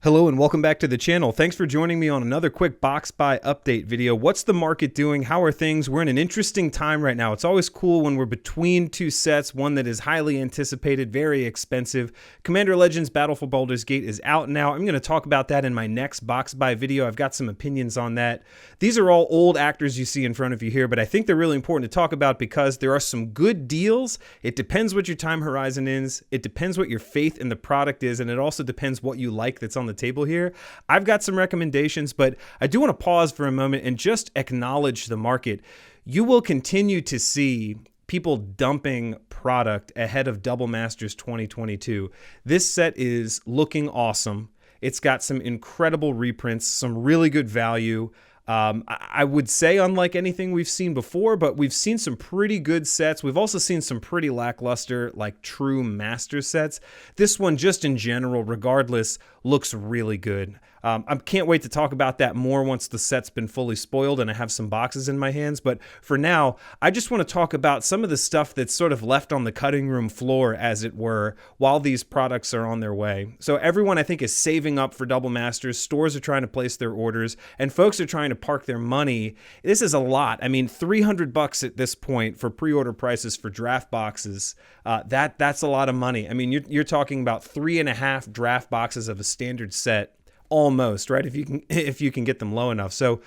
Hello and welcome back to the channel. Thanks for joining me on another quick box buy update video. What's the market doing? How are things? We're in an interesting time right now. It's always cool when we're between two sets, one that is highly anticipated, very expensive. Commander Legends Battle for Baldur's Gate is out now. I'm going to talk about that in my next box buy video. I've got some opinions on that. These are all old actors you see in front of you here, but I think they're really important to talk about because there are some good deals. It depends what your time horizon is. It depends what your faith in the product is, and it also depends what you like that's on the table here. I've got some recommendations, but I do want to pause for a moment and just acknowledge the market. You will continue to see people dumping product ahead of Double Masters 2022. This set is looking awesome. It's got some incredible reprints, some really good value. I would say unlike anything we've seen before, but we've seen some pretty good sets. We've also seen some pretty lackluster, like true master sets. This one, just in general, regardless, looks really good. I can't wait to talk about that more once the set's been fully spoiled and I have some boxes in my hands. But for now, I just want to talk about some of the stuff that's sort of left on the cutting room floor, as it were, while these products are on their way. So everyone, I think, is saving up for Double Masters. Stores are trying to place their orders, and folks are trying to park their money. This is a lot. I mean, $300 at this point for pre-order prices for draft boxes. That's a lot of money. I mean, you're talking about 3.5 draft boxes of a standard set. Almost, right? If you can get them low enough. So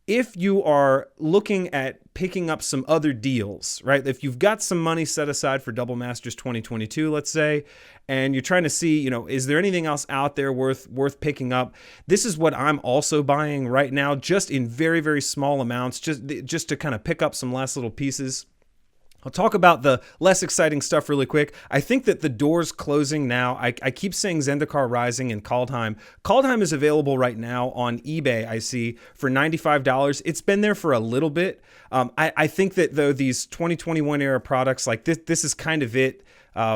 if you are looking at picking up some other deals, right? If you've got some money set aside for Double Masters 2022, let's say, and you're trying to see, is there anything else out there worth picking up? This is what I'm also buying right now, just in very, very small amounts, just to kind of pick up some last little pieces. I'll talk about the less exciting stuff really quick. I think that the door's closing now. I keep saying Zendikar Rising and Kaldheim. Kaldheim is available right now on eBay, I see, for $95. It's been there for a little bit. I think that, though, these 2021 era products, like this is kind of it.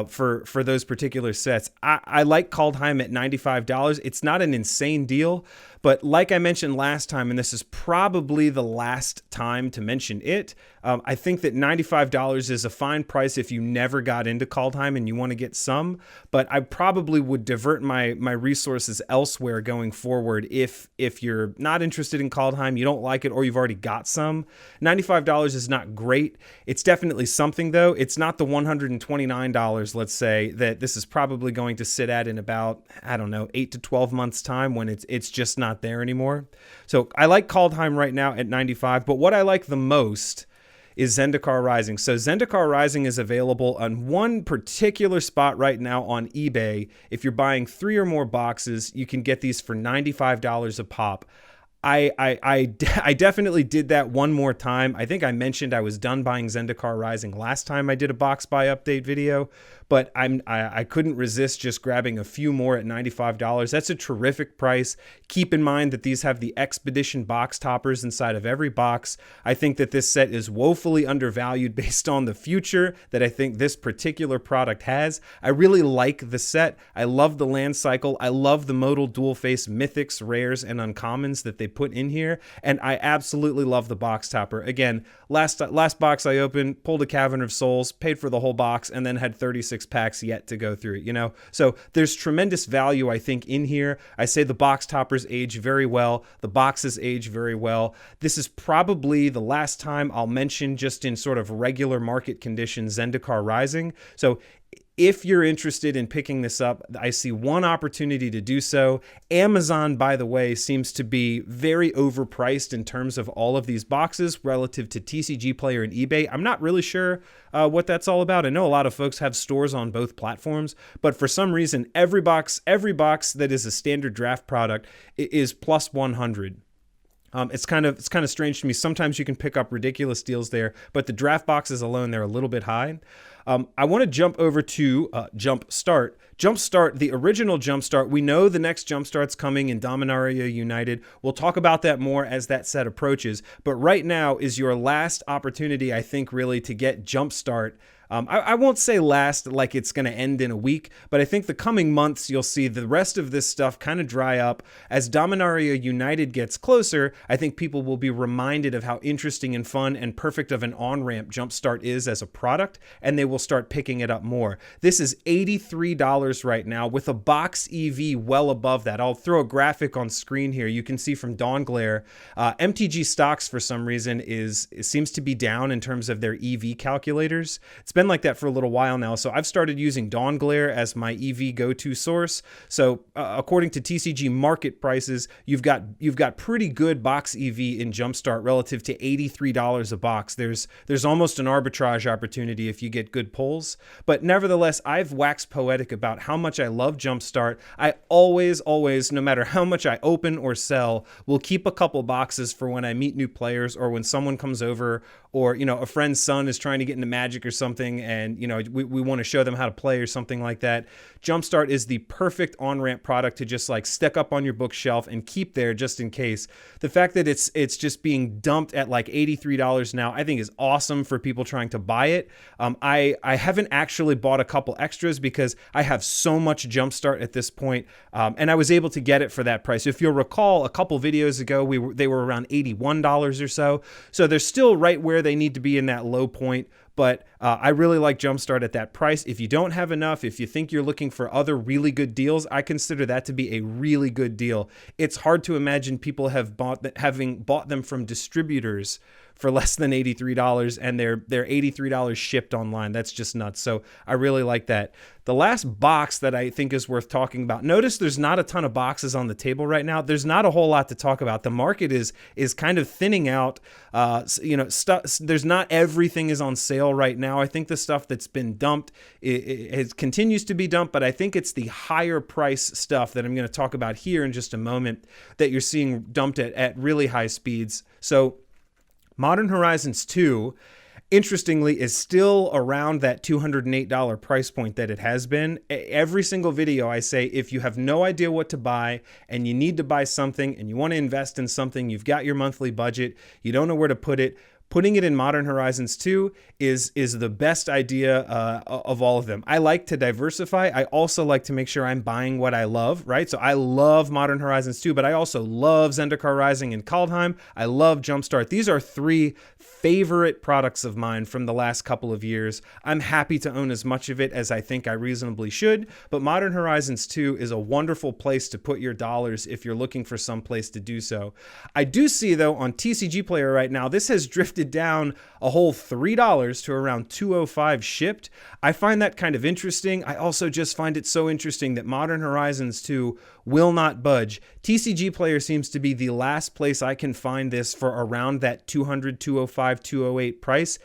For those particular sets. I like Kaldheim at $95. It's not an insane deal, but like I mentioned last time, and this is probably the last time to mention it, I think that $95 is a fine price if you never got into Kaldheim and you want to get some, but I probably would divert my resources elsewhere going forward if you're not interested in Kaldheim, you don't like it, or you've already got some. $95 is not great. It's definitely something, though. It's not the $129, let's say, that this is probably going to sit at in about, I don't know, 8 to 12 months time when it's just not there anymore. So I like Kaldheim right now at $95, but what I like the most is Zendikar Rising. So Zendikar Rising is available on one particular spot right now on eBay. If you're buying 3 or more boxes, you can get these for $95 a pop. I definitely did that one more time. I think I mentioned I was done buying Zendikar Rising last time I did a box buy update video, but I couldn't resist just grabbing a few more at $95. That's a terrific price. Keep in mind that these have the Expedition box toppers inside of every box. I think that this set is woefully undervalued based on the future that I think this particular product has. I really like the set. I love the land cycle. I love the modal dual face mythics, rares, and uncommons that they put in here, and I absolutely love the box topper. Again, last box I opened, pulled a Cavern of Souls, paid for the whole box, and then had 36 packs yet to go through, So there's tremendous value, I think, in here. I say the box toppers age very well. The boxes age very well. This is probably the last time I'll mention, just in sort of regular market conditions, Zendikar Rising. So if you're interested in picking this up, I see one opportunity to do so. Amazon, by the way, seems to be very overpriced in terms of all of these boxes relative to TCG Player and eBay. I'm not really sure what that's all about. I know a lot of folks have stores on both platforms, but for some reason, every box that is a standard draft product is plus 100. It's kind of strange to me. Sometimes you can pick up ridiculous deals there, but the draft boxes alone, they're a little bit high. I want to jump over to Jumpstart. Jumpstart, the original Jumpstart, we know the next Jumpstart's coming in Dominaria United. We'll talk about that more as that set approaches. But right now is your last opportunity, I think, really to get Jumpstart. I won't say last like it's going to end in a week, but I think the coming months you'll see the rest of this stuff kind of dry up. As Dominaria United gets closer, I think people will be reminded of how interesting and fun and perfect of an on-ramp Jumpstart is as a product, and they will start picking it up more. This is $83 right now with a box EV well above that. I'll throw a graphic on screen here. You can see from Dawn Glare, MTG Stocks for some reason seems to be down in terms of their EV calculators. It's been like that for a little while now. So I've started using Dawn Glare as my EV go-to source. So according to TCG market prices, you've got pretty good box EV in Jumpstart relative to $83 a box. There's almost an arbitrage opportunity if you get good pulls. But nevertheless, I've waxed poetic about how much I love Jumpstart. I always, no matter how much I open or sell, will keep a couple boxes for when I meet new players or when someone comes over, or a friend's son is trying to get into Magic or something, and we want to show them how to play or something like that. Jumpstart is the perfect on-ramp product to just like stick up on your bookshelf and keep there just in case. The fact that it's just being dumped at like $83 now, I think is awesome for people trying to buy it. I haven't actually bought a couple extras because I have so much Jumpstart at this point, and I was able to get it for that price. If you'll recall, a couple videos ago, they were around $81 or so. So they're still right where they need to be in that low point. But I really like Jumpstart at that price. If you don't have enough, if you think you're looking for other really good deals, I consider that to be a really good deal. It's hard to imagine people having bought them from distributors for less than $83, and they're $83 shipped online. That's just nuts. So I really like that. The last box that I think is worth talking about. Notice there's not a ton of boxes on the table right now. There's not a whole lot to talk about. The market is kind of thinning out. There's not everything is on sale right now. I think the stuff that's been dumped it continues to be dumped, but I think it's the higher price stuff that I'm going to talk about here in just a moment that you're seeing dumped at really high speeds. So Modern Horizons 2, interestingly, is still around that $208 price point that it has been. Every single video I say, if you have no idea what to buy and you need to buy something and you want to invest in something, you've got your monthly budget, you don't know where to put it, putting it in Modern Horizons 2 is the best idea of all of them. I like to diversify. I also like to make sure I'm buying what I love, right? So I love Modern Horizons 2, but I also love Zendikar Rising and Kaldheim. I love Jumpstart. These are three favorite products of mine from the last couple of years. I'm happy to own as much of it as I think I reasonably should, but Modern Horizons 2 is a wonderful place to put your dollars if you're looking for some place to do so. I do see, though, on TCG Player right now, this has drifted down a whole $3 to around $205 shipped. I find that kind of interesting. I also just find it so interesting that Modern Horizons 2 will not budge. TCG Player seems to be the last place I can find this for around that $200, $205, $208 price.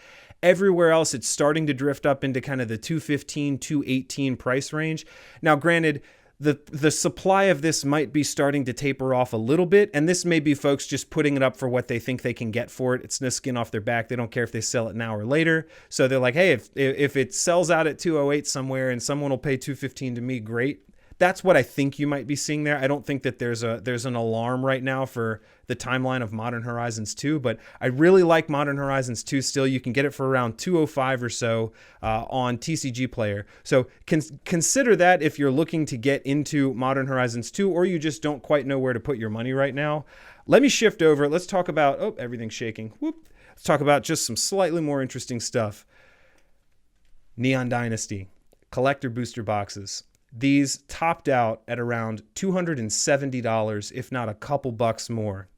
Everywhere else, it's starting to drift up into kind of the $215, $218 price range. Now, granted, the supply of this might be starting to taper off a little bit, and this may be folks just putting it up for what they think they can get for it. It's no skin off their back. They don't care if they sell it now or later. So they're like, hey, if it sells out at 208 somewhere and someone will pay 215 to me, great. That's what I think you might be seeing there. I don't think that there's an alarm right now for the timeline of Modern Horizons 2, but I really like Modern Horizons 2 still. You can get it for around $205 or so on TCG Player. So consider that if you're looking to get into Modern Horizons 2 or you just don't quite know where to put your money right now. Let me shift over. Let's talk about, everything's shaking. Whoop. Let's talk about just some slightly more interesting stuff. Neon Dynasty, collector booster boxes. These topped out at around $270, if not a couple bucks more.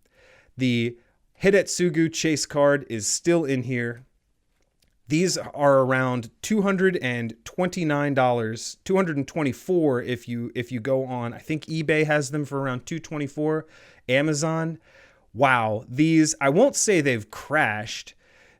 The Hidetsugu Chase card is still in here. These are around $229, $224 if you go on. I think eBay has them for around $224. Amazon, wow. These, I won't say they've crashed,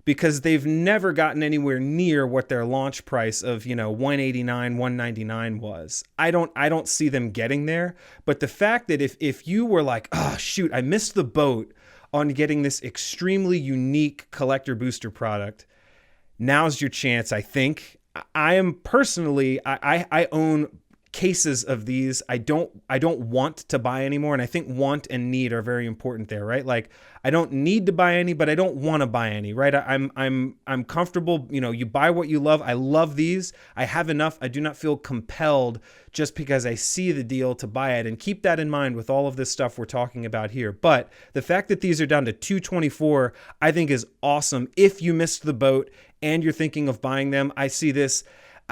because they've never gotten anywhere near what their launch price of, $189, $199 was. I don't see them getting there. But the fact that if you were like, oh shoot, I missed the boat on getting this extremely unique collector booster product, now's your chance, I think. I am personally, I own cases of these. I don't want to buy anymore, and I think want and need are very important there, right? Like I don't need to buy any, but I don't want to buy any, right? I'm comfortable. You know, you buy what you love. I love these. I have enough. I do not feel compelled just because I see the deal to buy it, and keep that in mind with all of this stuff we're talking about here. But the fact that these are down to $224, I think is awesome. If you missed the boat and you're thinking of buying them, I see this.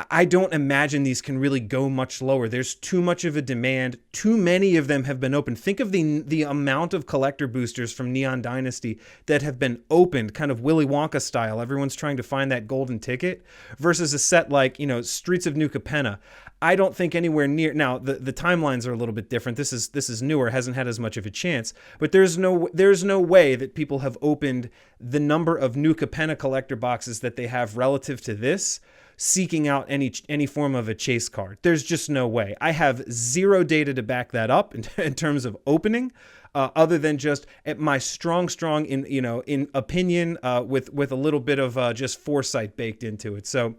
I don't imagine these can really go much lower. There's too much of a demand. Too many of them have been opened. Think of the amount of collector boosters from Neon Dynasty that have been opened, kind of Willy Wonka style. Everyone's trying to find that golden ticket, versus a set like, you know, Streets of New Capenna. I don't think anywhere near. Now the timelines are a little bit different. This is newer, hasn't had as much of a chance. But there's no way that people have opened the number of New Capenna collector boxes that they have relative to this, seeking out any form of a chase card. There's just no way. I have zero data to back that up in terms of opening, other than just my strong in opinion, with a little bit of just foresight baked into it. So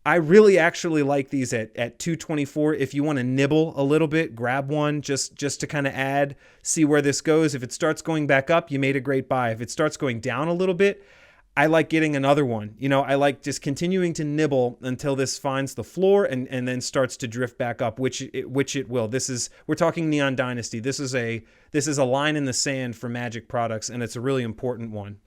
I really actually like these at $224. If you want to nibble a little bit, grab one just to kind of see where this goes. If it starts going back up, you made a great buy. If it starts going down a little bit, I like getting another one. You know, I like just continuing to nibble until this finds the floor and then starts to drift back up, which it will. We're talking Neon Dynasty. This is a line in the sand for Magic products, and it's a really important one.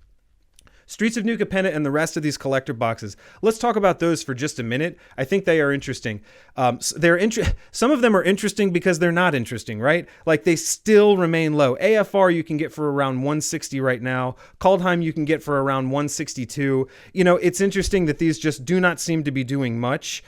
Streets of New Capenna and the rest of these collector boxes. Let's talk about those for just a minute. I think they are interesting. Some of them are interesting because they're not interesting, right? Like they still remain low. AFR you can get for around 160 right now. Kaldheim you can get for around 162. You know, it's interesting that these just do not seem to be doing much.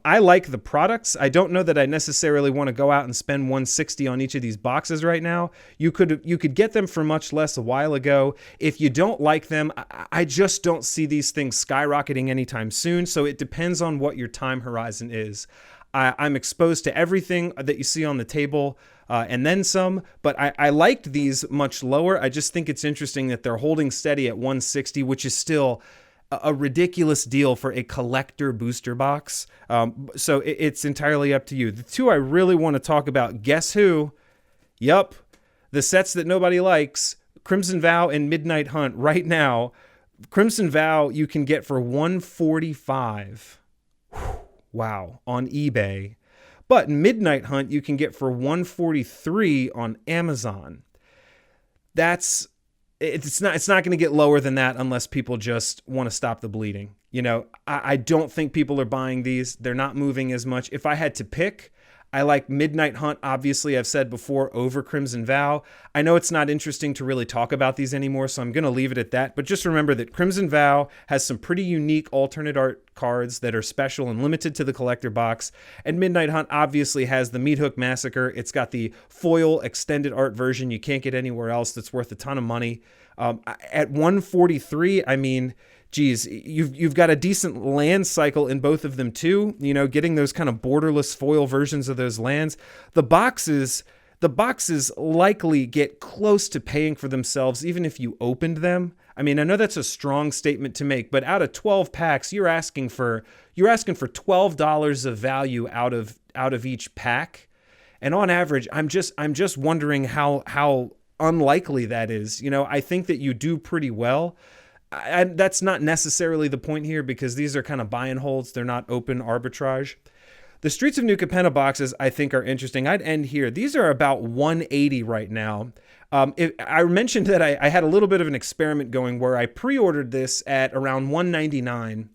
I like the products. I don't know that I necessarily want to go out and spend 160 on each of these boxes right now. You could get them for much less a while ago. If you don't like them, I just don't see these things skyrocketing anytime soon. So it depends on what your time horizon is. I'm exposed to everything that you see on the table and then some, but I liked these much lower. I just think it's interesting that they're holding steady at 160, which is still a ridiculous deal for a collector booster box. So it's entirely up to you. The two I really want to talk about, guess who? Yup, the sets that nobody likes, Crimson Vow and Midnight Hunt right now. Crimson Vow you can get for $145. Wow, on eBay. But Midnight Hunt you can get for $143 on Amazon. It's not going to get lower than that unless people just want to stop the bleeding. You know, I don't think people are buying these. They're not moving as much. If I had to pick, I like Midnight Hunt, obviously, I've said before, over Crimson Vow. I know it's not interesting to really talk about these anymore, so I'm going to leave it at that. But just remember that Crimson Vow has some pretty unique alternate art cards that are special and limited to the collector box. And Midnight Hunt obviously has the Meat Hook Massacre. It's got the foil extended art version you can't get anywhere else that's worth a ton of money. At $143, I mean, geez, you've got a decent land cycle in both of them too. You know, getting those kind of borderless foil versions of those lands. The boxes likely get close to paying for themselves even if you opened them. I mean, I know that's a strong statement to make, but out of 12 packs, you're asking for $12 of value out of each pack. And on average, I'm just wondering how unlikely that is. You know, I think that you do pretty well. That's not necessarily the point here because these are kind of buy and holds. They're not open arbitrage. The Streets of New Capenna boxes I think are interesting. I'd end here. These are about 180 right now. I mentioned that I had a little bit of an experiment going where I pre-ordered this at around 199,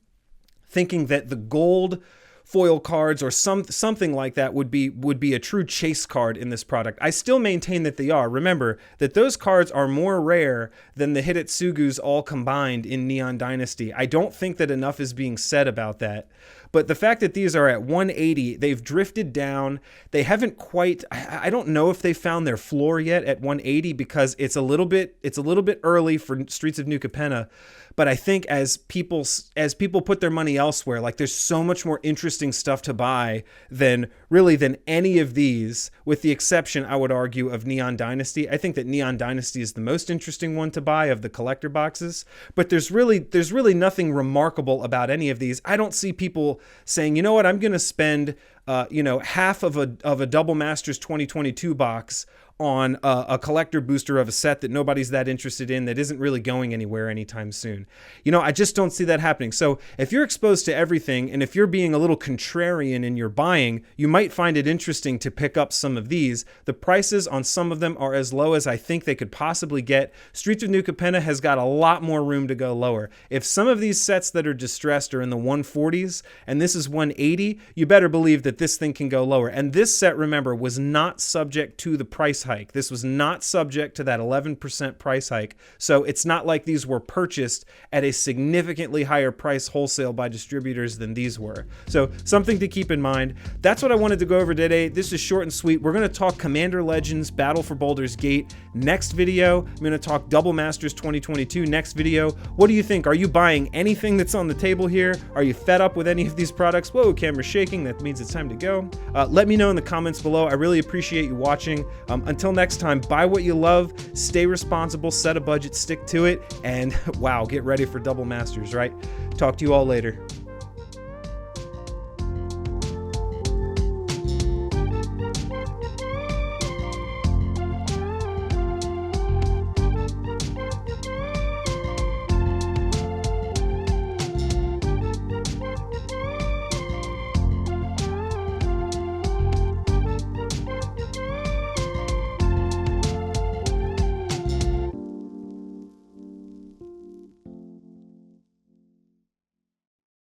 thinking that the gold foil cards or something like that would be a true chase card in this product. I still maintain that they are. Remember that those cards are more rare than the Hidetsugus all combined in Neon Dynasty. I don't think that enough is being said about that. But the fact that these are at 180, they've drifted down. They haven't quite, I don't know if they found their floor yet at 180 because it's a little bit early for Streets of New Capenna. But I think as people put their money elsewhere, like there's so much more interest interesting stuff to buy than any of these, with the exception, I would argue, of Neon Dynasty. I think that Neon Dynasty is the most interesting one to buy of the collector boxes, but there's really nothing remarkable about any of these. I don't see people saying, you know what, I'm going to spend half of a Double Masters 2022 box on a collector booster of a set that nobody's that interested in, that isn't really going anywhere anytime soon. I just don't see that happening. So if you're exposed to everything, and if you're being a little contrarian in your buying, you might find it interesting to pick up some of these. The prices on some of them are as low as I think they could possibly get. Streets of New Capenna has got a lot more room to go lower. If some of these sets that are distressed are in the 140s, and this is 180, you better believe that this thing can go lower. And this set, remember, was not subject to the price hike. This was not subject to that 11% price hike. So it's not like these were purchased at a significantly higher price wholesale by distributors than these were. So something to keep in mind. That's what I wanted to go over today. This is short and sweet. We're going to talk Commander Legends Battle for Baldur's Gate next video. I'm going to talk Double Masters 2022 next video. What do you think? Are you buying anything that's on the table here? Are you fed up with any of these products? Whoa, camera's shaking. That means it's time to go. Let me know in the comments below. I really appreciate you watching. Until next time, buy what you love, stay responsible, set a budget, stick to it, and wow, get ready for Double Masters, right? Talk to you all later.